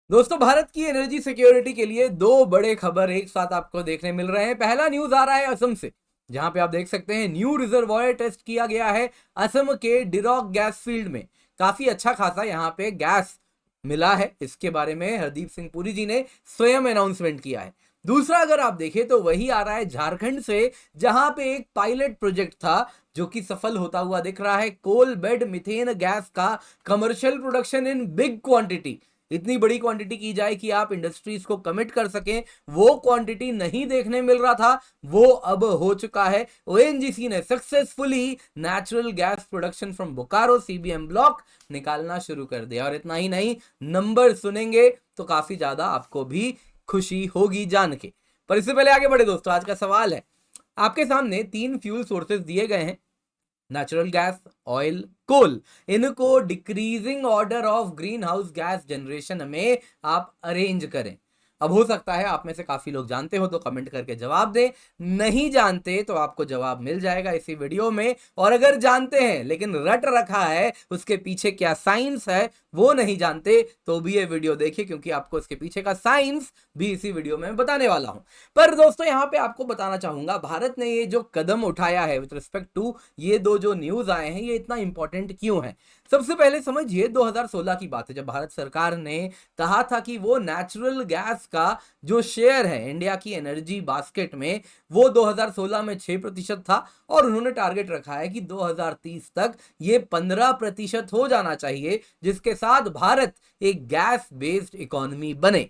दोस्तों, भारत की energy security के लिए दो बड़े खबर एक साथ आपको देखने मिल रहे हैं। पहला न्यूज आ रहा है असम से, जहां पे आप देख सकते हैं न्यू रिजर्वॉयर टेस्ट किया गया है असम के डिरॉक गैस फील्ड में। काफी अच्छा खासा यहां पे गैस मिला है। इसके बारे में हरदीप सिंह पुरी जी ने स्वयं अनाउंसमेंट किया है। दूसरा अगर आप देखें तो वही आ रहा है झारखंड से, जहां पे एक पायलट प्रोजेक्ट था जो कि सफल होता हुआ दिख रहा है। कोल बेड मिथेन गैस का commercial production in big quantity, इतनी बड़ी क्वांटिटी की जाए कि आप इंडस्ट्रीज को कमिट कर सकें, वो क्वांटिटी नहीं देखने मिल रहा था, वो अब हो चुका है। ओएनजीसी ने successfully natural gas production from Bokaro CBM block निकालना शुरू कर दिया। और इतना ही नहीं, नंबर सुनेंगे तो काफी ज्यादा आपको भी खुशी होगी जान के। पर इससे पहले आगे बढ़े दोस्तों, आज का सवाल है, आपके सामने तीन फ्यूल सोर्सेज दिए गए हैं, नेचुरल गैस, ऑयल, कोल। इनको decreasing order of green house gas generation में आप अरेंज करें। अब हो सकता है आप में से काफी लोग जानते हो तो कमेंट करके जवाब दें, नहीं जानते तो आपको जवाब मिल जाएगा इसी वीडियो में। और अगर जानते हैं लेकिन रट रखा है उसके पीछे क्या साइंस है वो नहीं जानते, तो भी ये वीडियो देखिए, क्योंकि आपको इसके पीछे का साइंस भी इसी वीडियो में बताने वाला हूं। पर दोस्तों, यहां पे आपको बताना चाहूंगा, भारत ने ये जो कदम उठाया है विद रिस्पेक्ट टू ये दो जो न्यूज आए हैं, ये इतना इंपॉर्टेंट क्यों है। सबसे पहले समझिए, 2016 की बात है जब भारत सरकार ने कहा था कि वो नेचुरल गैस का जो शेयर है इंडिया की एनर्जी बास्केट में, वो 2016 में 6% था, और उन्होंने टारगेट रखा है कि 2030 तक ये 15% हो जाना चाहिए, जिसके साथ भारत एक गैस बेस्ड इकोनॉमी बने।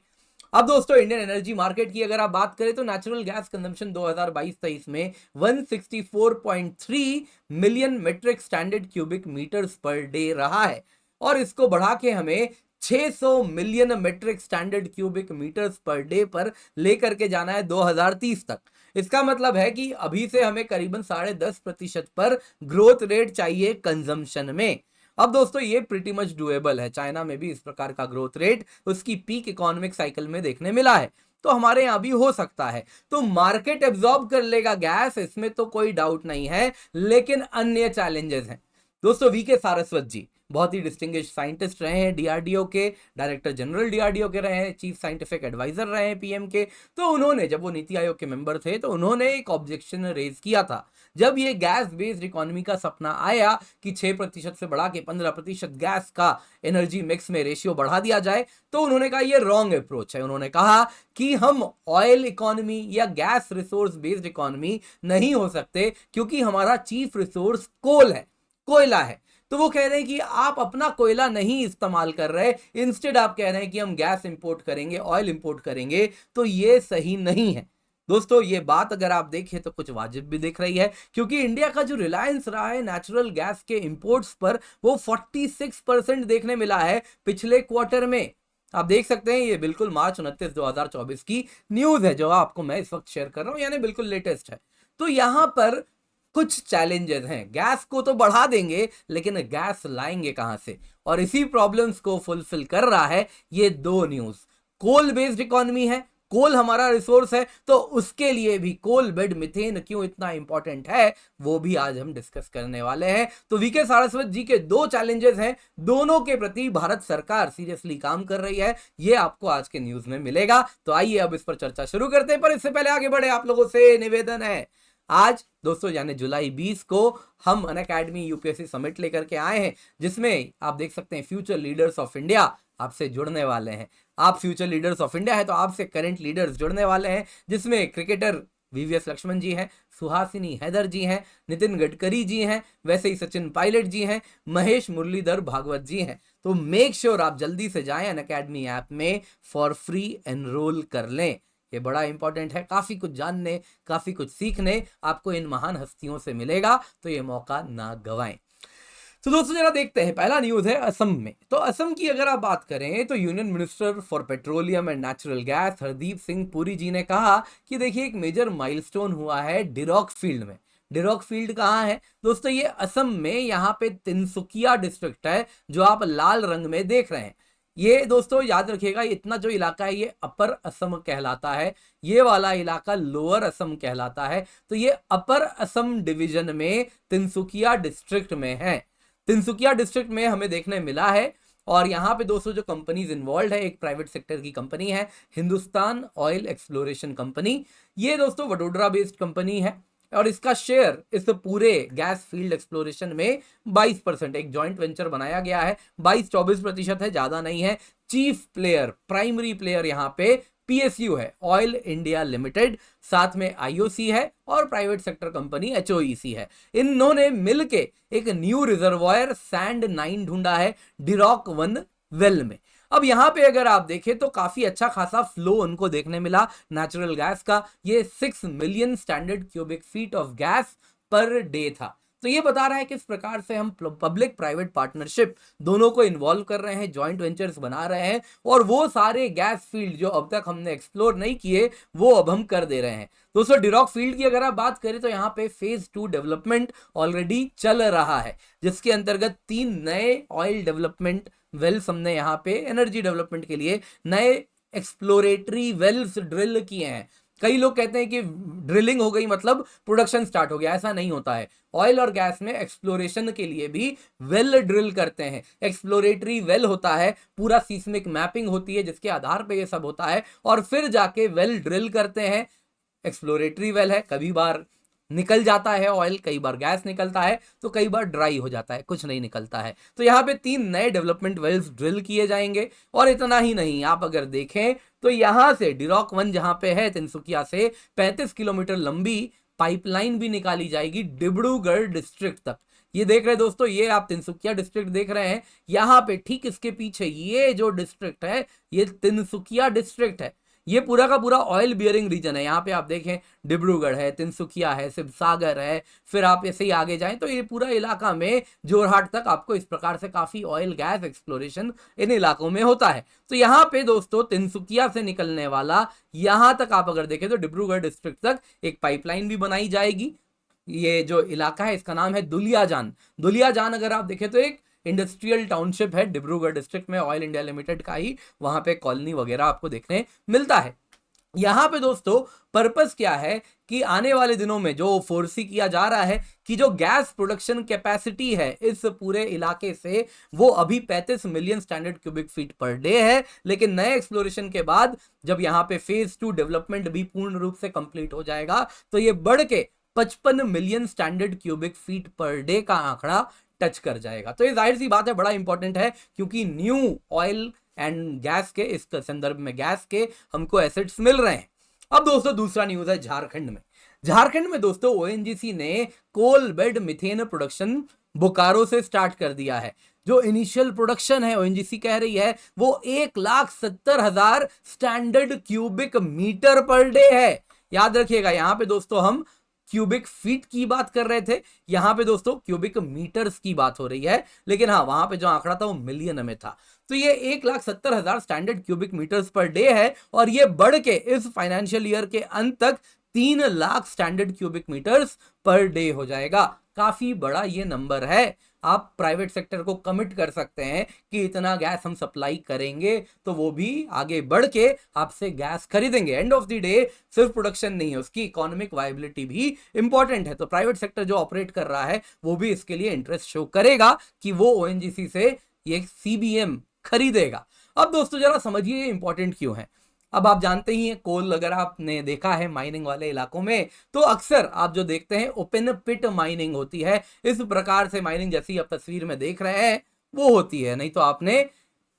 अब दोस्तों, इंडियन एनर्जी मार्केट की अगर आप बात करें तो नेचुरल गैस कंजम्पशन 2022-23 में 164.3 million metric standard cubic metres per day रहा है, और इसको बढ़ा के हमें 600 million metric standard cubic metres per day पर लेकर के जाना है 2030 तक। इसका मतलब है कि अभी से हमें करीबन 10.5% पर ग्रोथ रेट चाहिए कंजम्पशन में। अब दोस्तों, ये प्रिटी मच डुएबल है। चाइना में भी इस प्रकार का ग्रोथ रेट उसकी पीक इकोनॉमिक साइकिल में देखने मिला है, तो हमारे यहां भी हो सकता है। तो मार्केट एब्जॉर्ब कर लेगा गैस, इसमें तो कोई डाउट नहीं है, लेकिन अन्य चैलेंजेस हैं। दोस्तों, वीके सारस्वत जी बहुत ही डिस्टिंग्विश्ड साइंटिस्ट रहे हैं, डीआरडीओ के डायरेक्टर जनरल डीआरडीओ के रहे हैं, चीफ साइंटिफिक एडवाइजर रहे हैं पीएम के। तो उन्होंने, जब वो नीति आयोग के मेंबर थे, तो उन्होंने एक ऑब्जेक्शन रेज किया था। जब ये गैस बेस्ड इकोनॉमी का सपना आया कि 6% से बढ़ा के 15% गैस का एनर्जी मिक्स में रेशियो बढ़ा दिया जाए, तो उन्होंने कहा ये रॉन्ग अप्रोच है। उन्होंने कहा कि हम ऑयल इकोनॉमी या गैस रिसोर्स बेस्ड इकोनॉमी नहीं हो सकते, क्योंकि हमारा चीफ रिसोर्स कोल है, कोयला है। तो वो कह रहे हैं कि आप अपना कोयला नहीं इस्तेमाल कर रहे, इंस्टेड आप कह रहे हैं कि हम गैस इंपोर्ट करेंगे, ऑयल इंपोर्ट करेंगे, तो ये सही नहीं है। दोस्तों, ये बात अगर आप देखें तो कुछ वाजिब भी दिख रही है, क्योंकि इंडिया का जो रिलायंस रहा है नेचुरल गैस के इंपोर्ट्स पर, वो 46% देखने मिला है पिछले क्वार्टर में। आप देख सकते हैं, ये बिल्कुल मार्च 29 2024 की न्यूज है जो आपको मैं इस वक्त शेयर कर रहा हूं, यानी बिल्कुल लेटेस्ट है। तो यहां पर कुछ चैलेंजेस हैं। गैस को तो बढ़ा देंगे, लेकिन गैस लाएंगे कहां से, और इसी प्रॉब्लम्स को फुलफिल कर रहा है ये दो न्यूज। कोल बेस्ड इकोनॉमी है, कोल हमारा रिसोर्स है, तो उसके लिए भी कोल बेड मिथेन क्यों इतना इंपॉर्टेंट है, वो भी आज हम डिस्कस करने वाले हैं। तो वीके सारस्वत जी के दो चैलेंजेस हैं, दोनों के प्रति भारत सरकार सीरियसली काम कर रही है, ये आपको आज के न्यूज में मिलेगा। तो आइए अब इस पर चर्चा शुरू करते हैं, पर इससे पहले आगे बढ़े आप लोगों से निवेदन है, आज दोस्तों यानी जुलाई 20 को हम अनअकैडमी यूपीएससी समिट लेकर के आए हैं, जिसमें आप देख सकते हैं फ्यूचर लीडर्स ऑफ इंडिया आपसे जुड़ने वाले हैं। आप फ्यूचर लीडर्स ऑफ इंडिया है तो आपसे करंट लीडर्स जुड़ने वाले हैं, जिसमें क्रिकेटर वीवीएस लक्ष्मण जी हैं, सुहासिनी हैदर जी हैं, नितिन गडकरी जी हैं, वैसे ही सचिन पायलट जी हैं, महेश मुरलीधर भागवत जी हैं। तो मेक श्योर आप जल्दी से जाएं अनअकैडमी ऐप में, फॉर फ्री एनरोल कर लें। ये बड़ा इंपॉर्टेंट है, काफी कुछ जानने, काफी कुछ सीखने आपको इन महान हस्तियों से मिलेगा, तो ये मौका ना गवाएं। तो दोस्तों, जरा देखते हैं, पहला न्यूज है असम में। तो असम की अगर आप बात करें तो union minister for petroleum and natural gas Hardeep Singh Puri ji ने कहा कि देखिए, एक मेजर माइलस्टोन हुआ है डिरॉक फील्ड में। डिरॉक फील्ड कहाँ है दोस्तों? ये असम में, यहाँ पे तिनसुकिया डिस्ट्रिक्ट है जो आप लाल रंग में देख रहे हैं। ये दोस्तों याद रखिएगा, इतना जो इलाका है ये अपर असम कहलाता है, ये वाला इलाका लोअर असम कहलाता है। तो ये अपर असम डिवीजन में तिनसुकिया डिस्ट्रिक्ट में है। तिनसुकिया डिस्ट्रिक्ट में हमें देखने मिला है और यहाँ पे दोस्तों जो कंपनीज इन्वॉल्व है, एक प्राइवेट सेक्टर की कंपनी है हिंदुस्तान ऑयल एक्सप्लोरेशन कंपनी। ये दोस्तों वडोदरा बेस्ड कंपनी है और इसका शेयर इस पूरे गैस फील्ड एक्सप्लोरेशन में 22%, एक जॉइंट वेंचर बनाया गया है, 22-24% है, ज्यादा नहीं है। चीफ प्लेयर, प्राइमरी प्लेयर यहाँ पे पीएसयू है, ऑयल इंडिया लिमिटेड, साथ में आईओसी है और प्राइवेट सेक्टर कंपनी एचओईसी है। इन्होंने मिलके एक न्यू रिजर्वायर सैंड 9 ढूंढा है डिरॉक 1 वेल में। अब यहां पे अगर आप देखें तो काफी अच्छा खासा फ्लो उनको देखने मिला नेचुरल गैस का। ये 6 million standard cubic feet of gas per day था। तो ये बता रहा है किस प्रकार से हम पब्लिक प्राइवेट पार्टनरशिप दोनों को इन्वॉल्व कर रहे हैं, जॉइंट वेंचर्स बना रहे हैं और वो सारे गैस फील्ड जो अब तक हमने एक्सप्लोर नहीं किए वो अब हम कर दे रहे हैं। दोस्तों डिरॉक फील्ड की अगर आप बात करें तो यहाँ पे फेज 2 डेवलपमेंट ऑलरेडी चल रहा है, जिसके अंतर्गत 3 नए ऑयल डेवलपमेंट वेल्स हमने यहाँ पे एनर्जी डेवलपमेंट के लिए नए एक्सप्लोरेटरी वेल्स ड्रिल किए हैं। कई लोग कहते हैं कि ड्रिलिंग हो गई मतलब प्रोडक्शन स्टार्ट हो गया, ऐसा नहीं होता है। ऑयल और गैस में एक्सप्लोरेशन के लिए भी वेल ड्रिल करते हैं। एक्सप्लोरेटरी वेल होता है, पूरा सीस्मिक मैपिंग होती है जिसके आधार पे ये सब होता है और फिर जाके वेल ड्रिल करते हैं। एक्सप्लोरेटरी वेल है, कभी बार निकल जाता है ऑयल, कई बार गैस निकलता है, तो कई बार ड्राई हो जाता है, कुछ नहीं निकलता है। तो यहाँ पे 3 नए डेवलपमेंट वेल्स ड्रिल किए जाएंगे। और इतना ही नहीं, आप अगर देखें तो यहां से डिरॉक 1 जहां पे है तिनसुकिया से 35 किलोमीटर लंबी पाइपलाइन भी निकाली जाएगी डिब्रूगढ़ डिस्ट्रिक्ट तक। ये देख रहे हैं दोस्तों, ये आप तिनसुकिया डिस्ट्रिक्ट देख रहे हैं, यहाँ पे ठीक इसके पीछे ये जो डिस्ट्रिक्ट है ये तिनसुकिया डिस्ट्रिक्ट है। ये पूरा का पूरा ऑयल बियरिंग रीजन है। यहाँ पे आप देखें डिब्रूगढ़ है, तिनसुकिया है, शिवसागर है, फिर आप ऐसे ही आगे जाएं तो ये पूरा इलाका में जोरहाट तक आपको इस प्रकार से काफी ऑयल गैस एक्सप्लोरेशन इन इलाकों में होता है। तो यहाँ पे दोस्तों तिनसुकिया से निकलने वाला यहां तक आप अगर देखें तो डिब्रूगढ़ डिस्ट्रिक्ट तक एक पाइपलाइन भी बनाई जाएगी। ये जो इलाका है इसका नाम है दुलियाजान। दुलियाजान अगर आप देखें तो एक इंडस्ट्रियल टाउनशिप है डिब्रूगढ़ डिस्ट्रिक्ट में, ऑयल इंडिया लिमिटेड का ही वहां पे कॉलोनी वगैरह आपको देखने मिलता है। यहां पे दोस्तों पर्पस क्या है कि आने वाले दिनों में जो फोर्सी किया जा रहा है कि जो गैस प्रोडक्शन कैपेसिटी है इस पूरे इलाके से वो अभी 35 मिलियन स्टैंडर्ड क्यूबिक फीट पर डे है, लेकिन नए एक्सप्लोरेशन के बाद जब यहां पे फेज 2 डेवलपमेंट भी पूर्ण रूप से कंप्लीट हो जाएगा तो ये बढ़ के 55 million standard cubic feet per day का आंकड़ा टच कर जाएगा। तो ये जाहिर सी बात है बड़ा इंपॉर्टेंट है, क्योंकि न्यू ऑयल एंड गैस के इस संदर्भ में गैस के हमको एसेट्स मिल रहे हैं। अब दोस्तों दूसरा न्यूज है झारखंड में। झारखंड में दोस्तों ओएनजीसी ने coal bed methane production Bokaro से स्टार्ट कर दिया है। जो इनिशियल प्रोडक्शन है ओएनजीसी कह रही है वो 1,70,000 standard cubic metre per day है। याद रखिएगा यहां पे दोस्तों हम क्यूबिक फीट की बात कर रहे थे, यहां पे दोस्तों क्यूबिक मीटर्स की बात हो रही है, लेकिन हाँ वहां पे जो आंकड़ा था वो मिलियन में था। तो ये 1,70,000 standard cubic metres per day है और ये बढ़ के इस फाइनेंशियल ईयर के अंत तक 3 lakh standard cubic metres per day हो जाएगा। काफी बड़ा ये नंबर है। आप प्राइवेट सेक्टर को कमिट कर सकते हैं कि इतना गैस हम सप्लाई करेंगे तो वो भी आगे बढ़ के आपसे गैस खरीदेंगे। एंड ऑफ द डे सिर्फ प्रोडक्शन नहीं है, उसकी इकोनॉमिक वायबिलिटी भी इंपॉर्टेंट है। तो प्राइवेट सेक्टर जो ऑपरेट कर रहा है वो भी इसके लिए इंटरेस्ट शो करेगा कि वो ओएनजीसी से ये सीबीएम खरीदेगा। अब दोस्तों जरा समझिए ये इंपॉर्टेंट क्यों है। अब आप जानते ही हैं कोल अगर आपने देखा है माइनिंग वाले इलाकों में तो अक्सर आप जो देखते हैं ओपन पिट माइनिंग होती है। इस प्रकार से माइनिंग जैसी आप तस्वीर में देख रहे हैं वो होती है। नहीं तो आपने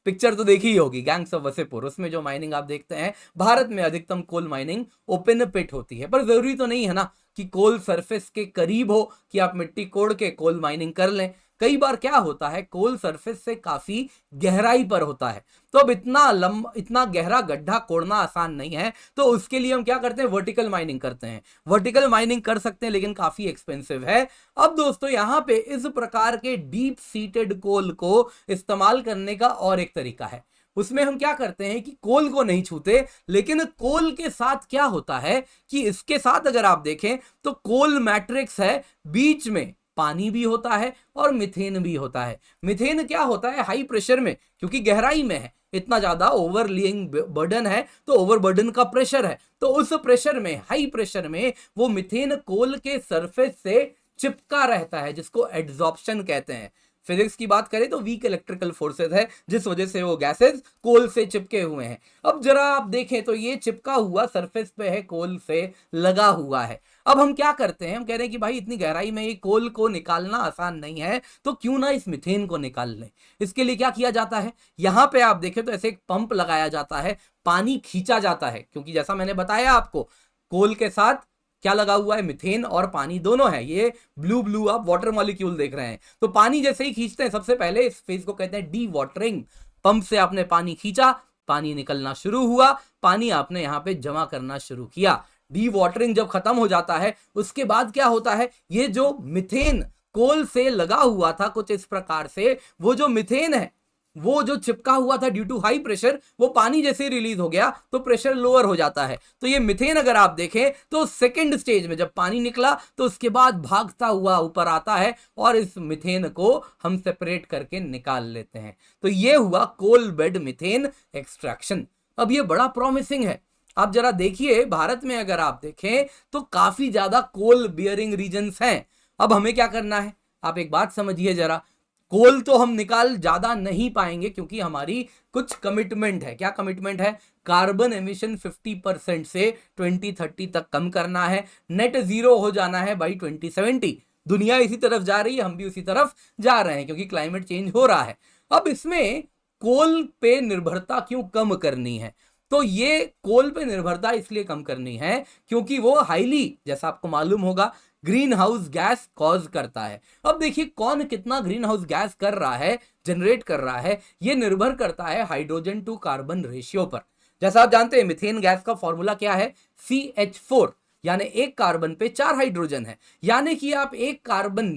पिक्चर तो देखी ही होगी गैंग्स ऑफ वसेपुर, उसमें जो माइनिंग आप देखते हैं भारत में अधिकतम कोल माइनिंग ओपन पिट होती है। पर जरूरी तो नहीं है ना कि कोल सरफेस के करीब हो कि आप मिट्टी कोड़ के कोल माइनिंग कर लें। कई बार क्या होता है कोल सरफेस से काफी गहराई पर होता है, तो अब इतना गहरा गड्ढा कोड़ना आसान नहीं है, तो उसके लिए हम क्या करते हैं वर्टिकल माइनिंग करते हैं। वर्टिकल माइनिंग कर सकते हैं लेकिन काफी एक्सपेंसिव है। अब दोस्तों यहां पे इस प्रकार के डीप सीटेड कोल को इस्तेमाल करने का और एक तरीका है। उसमें हम क्या करते हैं कि कोल को नहीं छूते, लेकिन कोल के साथ क्या होता है कि इसके साथ अगर आप देखें तो कोल मैट्रिक्स है, बीच में पानी भी होता है और मिथेन भी होता है। मिथेन क्या होता है हाई प्रेशर में, क्योंकि गहराई में है, इतना ज्यादा ओवरलेइंग बर्डन है तो ओवरबर्डन का प्रेशर है, तो उस प्रेशर में हाई प्रेशर में वो मिथेन कोल के सरफेस से चिपका रहता है जिसको एड्सॉर्प्शन कहते हैं। फिजिक्स की बात करें तो वीक इलेक्ट्रिकल फोर्सेस है, जिस वजह से वो गैसेस कोल से चिपके हुए हैं। अब जरा आप देखें तो ये चिपका हुआ सरफेस पे है, कोल से लगा हुआ है। अब हम क्या करते हैं, हम कह रहे हैं कि भाई इतनी गहराई में ये कोल को निकालना आसान नहीं है, तो क्यों ना इस मीथेन को निकाल लें। इसके लिए क्या किया जाता है, यहां पे आप देखें तो ऐसे एक पंप लगाया जाता है, पानी खींचा जाता है, क्योंकि जैसा मैंने बताया आपको कोल के साथ क्या लगा हुआ है, मीथेन और पानी दोनों है। ये ब्लू ब्लू आप वाटर मॉलिक्यूल देख रहे हैं, तो पानी जैसे ही खींचते हैं, सबसे पहले इस फेज को कहते हैं डी वाटरिंग। पंप से आपने पानी खींचा, पानी निकलना शुरू हुआ, पानी आपने यहां पे जमा करना शुरू किया। डी वाटरिंग जब खत्म हो जाता है, उसके बाद क्या होता है, ये जो मीथेन कोल से लगा हुआ था कुछ इस प्रकार से, वो जो मीथेन है वो जो चिपका हुआ था ड्यू टू हाई प्रेशर, वो पानी जैसे रिलीज हो गया तो प्रेशर लोअर हो जाता है। तो ये मीथेन अगर आप देखें तो सेकंड स्टेज में जब पानी निकला तो उसके बाद भागता हुआ ऊपर आता है और इस मीथेन को हम सेपरेट करके निकाल लेते हैं। तो ये हुआ कोल बेड मीथेन एक्सट्रैक्शन। अब ये बड़ा प्रॉमिसिंग है। आप जरा देखिए, भारत में अगर आप देखें तो काफी ज्यादा कोल बियरिंग रीजन्स हैं। अब हमें क्या करना है, आप एक बात समझिए जरा, कोल तो हम निकाल ज्यादा नहीं पाएंगे क्योंकि हमारी कुछ कमिटमेंट है। क्या कमिटमेंट है, कार्बन एमिशन 50% से 2030 तक कम करना है, नेट जीरो हो जाना है बाई 2070। दुनिया इसी तरफ जा रही है, हम भी उसी तरफ जा रहे हैं क्योंकि क्लाइमेट चेंज हो रहा है। अब इसमें कोल पे निर्भरता क्यों कम करनी है, तो ये कोल पे निर्भरता इसलिए कम करनी है क्योंकि वो हाईली, जैसा आपको मालूम होगा, ग्रीन हाउस गैस कॉज करता है। अब देखिए कौन कितना ग्रीन हाउस गैस कर रहा है, जनरेट कर रहा है, ये निर्भर करता है हाइड्रोजन टू कार्बन रेशियो पर। जैसा आप जानते हैं मीथेन गैस का फॉर्मूला क्या है, CH4, यानी एक कार्बन पे 4 हाइड्रोजन है। यानी कि आप एक कार्बन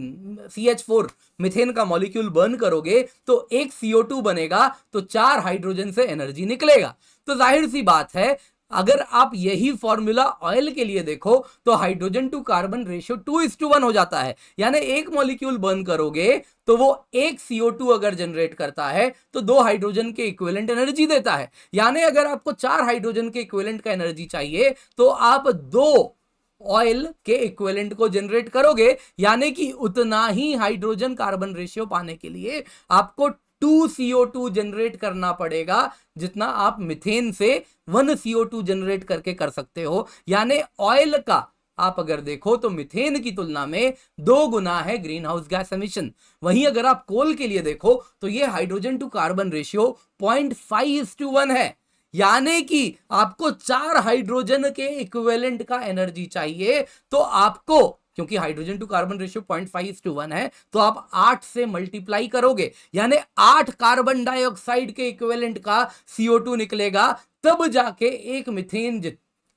CH4 मीथेन का मॉलिक्यूल बर्न करोगे तो एक CO2 बनेगा, तो 4 हाइड्रोजन से एनर्जी निकलेगा। तो जाहिर सी बात है, अगर आप यही फॉर्मूला ऑयल के लिए देखो तो हाइड्रोजन टू कार्बन रेशियो 2:1 हो जाता है। यानी एक मॉलिक्यूल बर्न करोगे तो वो एक CO2 अगर जनरेट करता है तो 2 हाइड्रोजन के इक्विवेलेंट एनर्जी देता है। यानी अगर आपको 4 हाइड्रोजन के इक्विवेलेंट का एनर्जी चाहिए तो आप 2 ऑयल के इक्विवेलेंट को जनरेट करोगे। यानी कि उतना ही हाइड्रोजन कार्बन रेशियो पाने के लिए आपको 2 CO2 जनरेट करना पड़ेगा जितना आप मीथेन से 1 CO2 जनरेट करके कर सकते हो। यानी ऑयल का आप अगर देखो तो मीथेन की तुलना में 2 गुना है ग्रीन हाउस गैस एमिशन। वहीं अगर आप कोल के लिए देखो तो ये हाइड्रोजन टू कार्बन रेशियो 0.5:1 है। यानी कि आपको 4 हाइड्रोजन के इक्विवेलेंट का एनर्जी चाहिए, तो आपको, क्योंकि हाइड्रोजन टू कार्बन रेशियो 0.5:1 है, तो आप 8 से मल्टीप्लाई करोगे, यानी 8 कार्बन डाइऑक्साइड के इक्विवेलेंट का CO2 निकलेगा, तब जाके एक मीथेन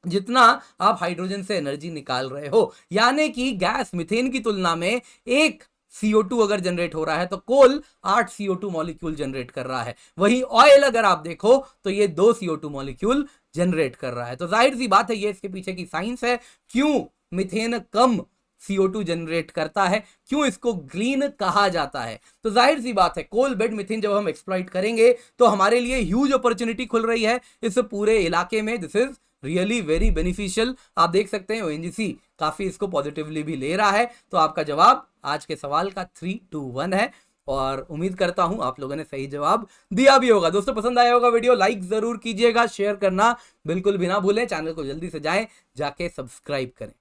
जितना आप हाइड्रोजन से एनर्जी निकाल रहे हो। यानी कि गैस मीथेन की तुलना में एक CO2 अगर जनरेट हो रहा है तो कोल 8 CO2 मॉलिक्यूल जनरेट कर रहा है। वहीं ऑयल अगर आप देखो तो ये 2 CO2 मॉलिक्यूल जनरेट कर रहा है। तो जाहिर सी बात है, ये इसके पीछे की साइंस है, क्यों मीथेन कम CO2 जनरेट करता है, क्यों इसको ग्रीन कहा जाता है। तो जाहिर सी बात है, कोल बेड मीथेन जब हम एक्सप्लॉइट करेंगे तो हमारे लिए ह्यूज अपॉर्चुनिटी खुल रही है इस पूरे इलाके में। This is really very beneficial. आप देख सकते हैं ONGC काफी इसको पॉजिटिवली भी ले रहा है। तो आपका जवाब आज के सवाल का 3-2-1 है और उम्मीद करता हूं आप लोगों ने सही जवाब दिया भी होगा। दोस्तों पसंद आया होगा वीडियो, लाइक जरूर कीजिएगा, शेयर करना बिल्कुल भी ना भूलें, चैनल को जल्दी से जाके सब्सक्राइब करें।